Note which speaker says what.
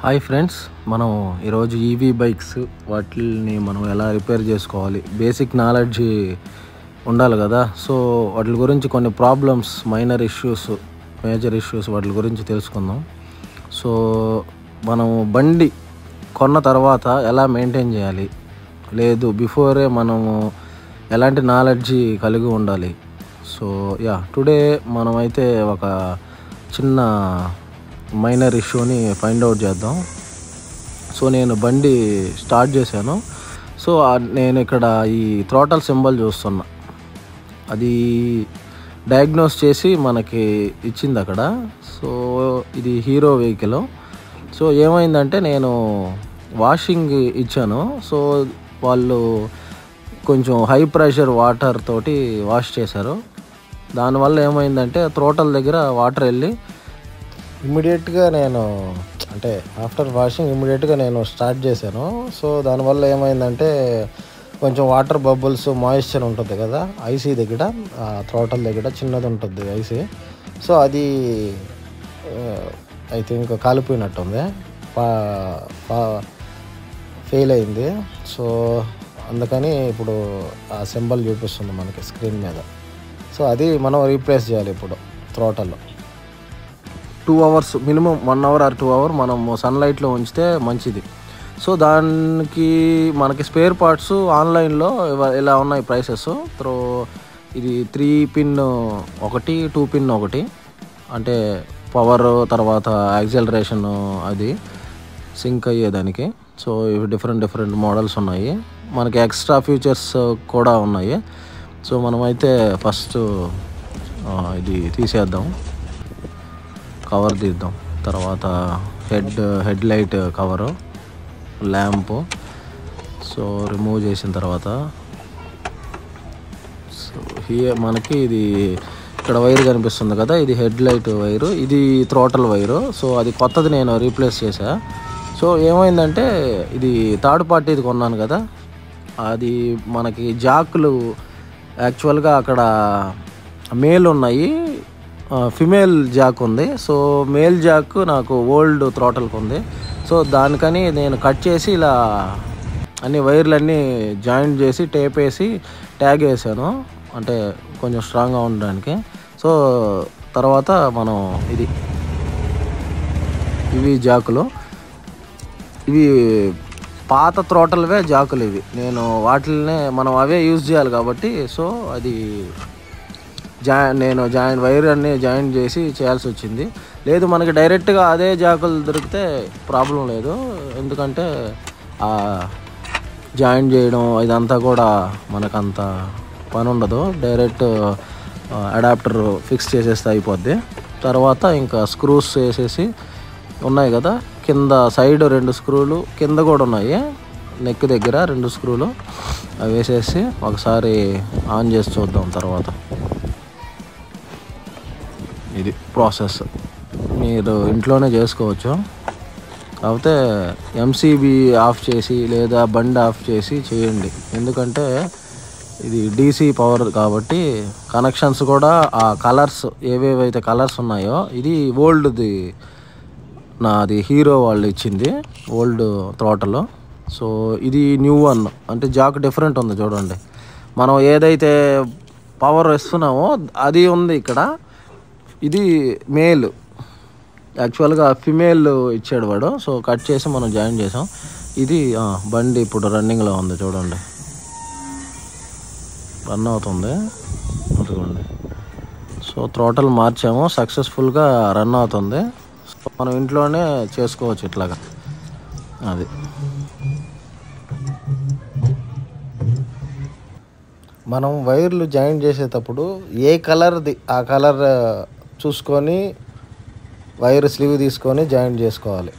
Speaker 1: Hi friends, మనం ఈరోజు EV bikes వాటిని మనం ఎలా రిపేర్ చేసుకోవాలి, బేసిక్ నాలెడ్జ్ ఉండాలి కదా. సో వాటి గురించి కొన్ని problems, minor issues, major issues వాటి గురించి తెలుసుకుందాం. సో మనం బండి కొన్న తర్వాత ఎలా మెయింటైన్ చేయాలి, లేదు బిఫోరే మనము ఎలాంటి నాలెడ్జ్ కలిగి ఉండాలి. సో టుడే మనమైతే ఒక చిన్న మైనర్ ఇష్యూని ఫైండ్ అవుట్ చేద్దాం. సో నేను బండి స్టార్ట్ చేశాను. సో నేను ఇక్కడ ఈ థ్రోటల్ సింబల్ చూస్తున్నా, అది డయాగ్నోస్ చేసి మనకి ఇచ్చింది అక్కడ. సో ఇది హీరో వెహికల్. సో ఏమైందంటే నేను వాషింగ్ ఇచ్చాను. సో వాళ్ళు కొంచెం హై ప్రెషర్ వాటర్ తోటి వాష్ చేశారు. దానివల్ల ఏమైందంటే థ్రోటల్ దగ్గర వాటర్ వెళ్ళి ఇమ్మీడియట్గా నేను ఆఫ్టర్ వాషింగ్ ఇమ్మీడియట్గా నేను స్టార్ట్ చేశాను. సో దానివల్ల ఏమైందంటే కొంచెం వాటర్ బబుల్స్, మాయిశ్చర్ ఉంటుంది కదా ఐసీ దగ్గర, థ్రోటల్ దగ్గర చిన్నది ఉంటుంది ఐసీ. సో అది ఐ థింక్ కాలిపోయినట్టుంది, ఫెయిల్ అయింది. సో అందుకని ఇప్పుడు ఆ సింబల్ చూపిస్తుంది మనకి స్క్రీన్ మీద. సో అది మనం రీప్లేస్ చేయాలి ఇప్పుడు థ్రోటల్లో. 2 hours minimum, 1 hour or 2 hours మనం సన్లైట్లో ఉంచితే మంచిది. సో దానికి మనకి స్పేర్ పార్ట్స్ ఆన్లైన్లో ఇలా ఉన్నాయి ప్రైసెస్. ఇది 3 pin ఒకటి, 2 pin ఒకటి, అంటే పవర్ తర్వాత యాక్సిలరేషన్ అది సింక్ అయ్యేదానికి. సో ఇవి డిఫరెంట్ మోడల్స్ ఉన్నాయి, మనకి ఎక్స్ట్రా ఫీచర్స్ కూడా ఉన్నాయి. సో మనమైతే ఫస్ట్ ఇది తీసేద్దాం, కవర్ తీద్దాం. తర్వాత head light cover, lamp. So remove చేసిన తర్వాత సో మనకి ఇది ఇక్కడ వైర్ కనిపిస్తుంది కదా, ఇది హెడ్ లైట్ వైరు, ఇది థ్రోటల్ వైరు. సో అది కొత్తది నేను రీప్లేస్ చేశా. సో ఏమైందంటే ఇది థర్డ్ పార్టీది కొన్నాను కదా, అది మనకి జాకులు యాక్చువల్గా అక్కడ మేల్ ఉన్నాయి, ఫిమేల్ జాక్ ఉంది. సో మేల్ జాక్ నాకు ఓల్డ్ థ్రోటల్కి ఉంది. సో దానికని నేను కట్ చేసి ఇలా అన్ని వైర్లన్నీ జాయింట్ చేసి టేప్ వేసి ట్యాగ్ వేసాను, అంటే కొంచెం స్ట్రాంగ్గా ఉండడానికి. సో తర్వాత మనం ఇవి జాకులు, ఇవి పాత థ్రోటల్వే జాకులు ఇవి. నేను వాటిల్నే మనం అవే యూజ్ చేయాలి కాబట్టి సో అది నేను వైర్ అన్నీ జాయింట్ చేసి చేయాల్సి వచ్చింది. లేదు మనకి డైరెక్ట్గా అదే జాకులు దొరికితే ప్రాబ్లం లేదు, ఎందుకంటే జాయింట్ చేయడం ఇదంతా కూడా మనకంత పని ఉండదు, డైరెక్ట్ అడాప్టర్ ఫిక్స్ చేసేస్తే అయిపోద్ది. తర్వాత ఇంకా స్క్రూస్ వేసేసి ఉన్నాయి కదా, కింద సైడ్ 2 స్క్రూలు, కింద కూడా ఉన్నాయి నెక్ దగ్గర 2 స్క్రూలు, అవి వేసేసి ఒకసారి ఆన్ చేసి చూద్దాం. తర్వాత ఇది ప్రాసెస్ మీరు ఇంట్లోనే చేసుకోవచ్చు, కాకపోతే ఎంసీబీ ఆఫ్ చేసి లేదా బండి ఆఫ్ చేసి చేయండి, ఎందుకంటే ఇది డీసీ పవర్ కాబట్టి కనెక్షన్స్ కూడా ఆ కలర్స్ ఏవేవైతే కలర్స్ ఉన్నాయో, ఇది ఓల్డ్ది, నాది హీరో వాళ్ళు ఇచ్చింది ఓల్డ్ థ్రోటల్. సో ఇది న్యూ వన్, అంటే జాక్ డిఫరెంట్ ఉంది చూడండి. మనం ఏదైతే పవర్ ఇస్తున్నామో అది ఉంది ఇక్కడ, ఇది మేల్, యాక్చువల్గా ఫిమేల్ ఇచ్చాడు వాడు. సో కట్ చేసి మనం జాయిన్ చేసాం. ఇది బండి ఇప్పుడు రన్నింగ్లో ఉంది చూడండి, రన్ అవుతుంది అనుకోండి. సో థ్రోటల్ మార్చాము, సక్సెస్ఫుల్గా రన్ అవుతుంది. సో మనం ఇంట్లోనే చేసుకోవచ్చు ఇట్లాగా. అది మనం వైర్లు జాయిన్ చేసేటప్పుడు ఏ కలర్ది ఆ కలర్ చూసుకొని వైర్ స్లీవ్ తీసుకొని జాయిన్ చేసుకోవాలి.